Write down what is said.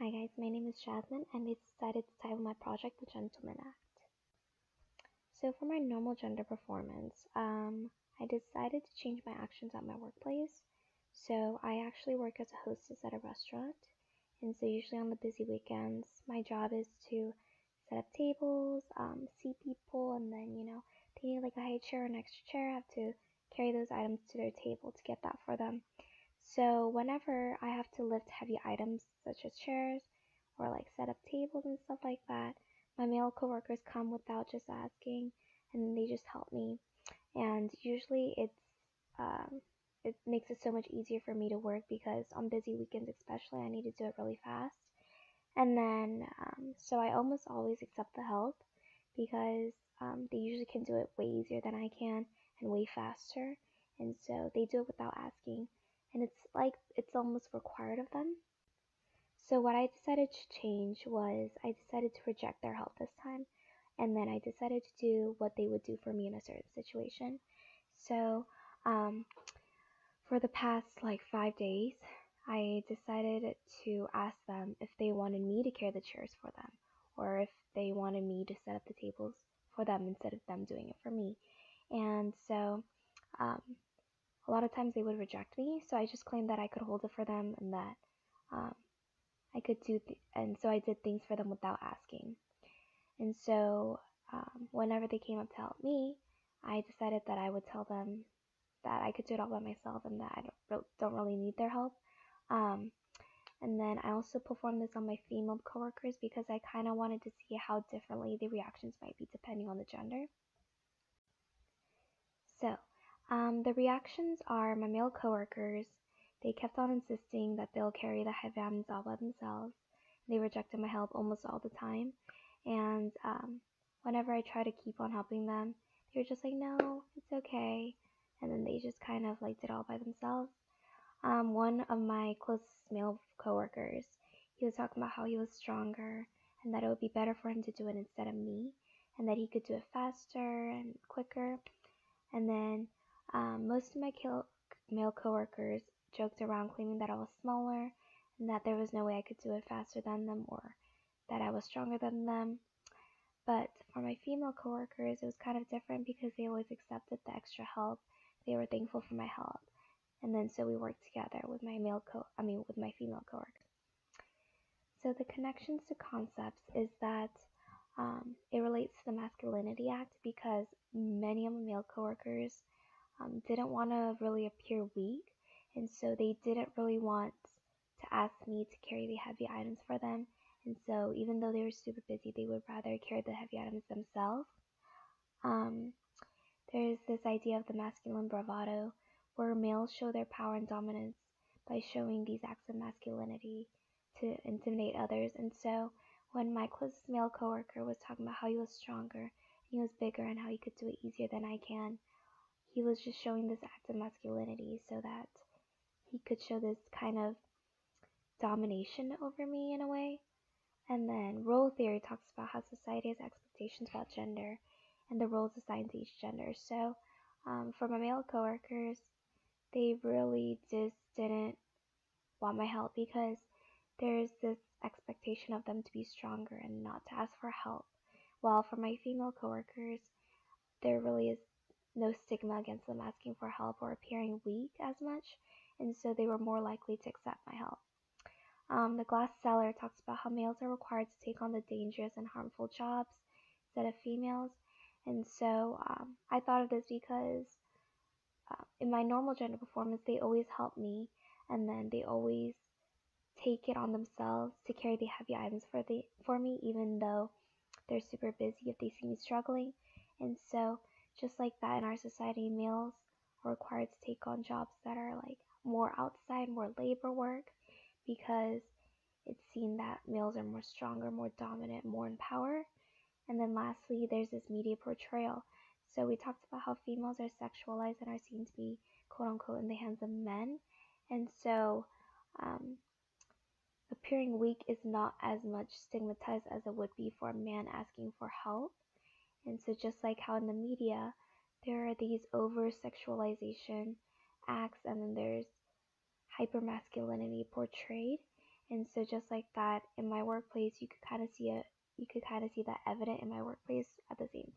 Hi guys, my name is Jasmine and I decided to title my project The Gentleman Act. So for my normal gender performance, I decided to change my actions at my workplace. So I actually work as a hostess at a restaurant, and so usually on the busy weekends, my job is to set up tables, seat people, and then they need like a high chair or an extra chair. I have to carry those items to their table to get that for them. So whenever I have to lift heavy items such as chairs or like set up tables and stuff like that, my male coworkers come without just asking and they just help me. And usually it makes it so much easier for me to work because on busy weekends especially I need to do it really fast. And then so I almost always accept the help because they usually can do it way easier than I can and way faster. And so they do it without asking. And it's like it's almost required of them. So what I decided to change was I decided to reject their help this time. And then I decided to do what they would do for me in a certain situation. So um, for the past like 5 days, I decided to ask them if they wanted me to carry the chairs for them or if they wanted me to set up the tables for them instead of them doing it for me. And so um, a lot of times they would reject me, so I just claimed that I could hold it for them and that um, I could and so I did things for them without asking. And so whenever they came up to help me, I decided that I would tell them that I could do it all by myself and that I don't really need their help. Um, and then I also performed this on my female coworkers because I kind of wanted to see how differently the reactions might be depending on the gender. So, the reactions are my male coworkers. They kept on insisting that they'll carry the heavy items all by themselves. They rejected my help almost all the time. And whenever I try to keep on helping them, they were just like, no, it's okay. And then they just kind of like did it all by themselves. One of my closest male coworkers, he was talking about how he was stronger and that it would be better for him to do it instead of me, and that he could do it faster and quicker. And then most of my male coworkers joked around claiming that I was smaller and that there was no way I could do it faster than them or that I was stronger than them. But for my female coworkers, it was kind of different because they always accepted the extra help. They were thankful for my help. And then so we worked together with my with my female coworkers. So the connections to concepts is that it relates to the Masculinity Act because many of my male coworkers didn't want to really appear weak, and so they didn't really want to ask me to carry the heavy items for them. And so even though they were super busy, they would rather carry the heavy items themselves. Um, there's this idea of the masculine bravado, where males show their power and dominance by showing these acts of masculinity to intimidate others. And so when my closest male coworker was talking about how he was stronger, and he was bigger, and how he could do it easier than I can, he was just showing this act of masculinity so that he could show this kind of domination over me in a way. And then role theory talks about how society has expectations about gender and the roles assigned to each gender. So for my male coworkers, they really just didn't want my help because there's this expectation of them to be stronger and not to ask for help. While for my female coworkers, there really is no stigma against them asking for help or appearing weak as much, and so they were more likely to accept my help. The glass seller talks about how males are required to take on the dangerous and harmful jobs instead of females, and so I thought of this because in my normal gender performance, they always help me, and then they always take it on themselves to carry the heavy items for me, even though they're super busy if they see me struggling. And so, just like that in our society, males are required to take on jobs that are like more outside, more labor work, because it's seen that males are more stronger, more dominant, more in power. And then lastly, there's this media portrayal. So we talked about how females are sexualized and are seen to be quote unquote in the hands of men. And so appearing weak is not as much stigmatized as it would be for a man asking for help. And so just like how in the media, there are these over-sexualization acts and then there's hyper-masculinity portrayed. And so just like that in my workplace, you could kind of see that evident in my workplace at the same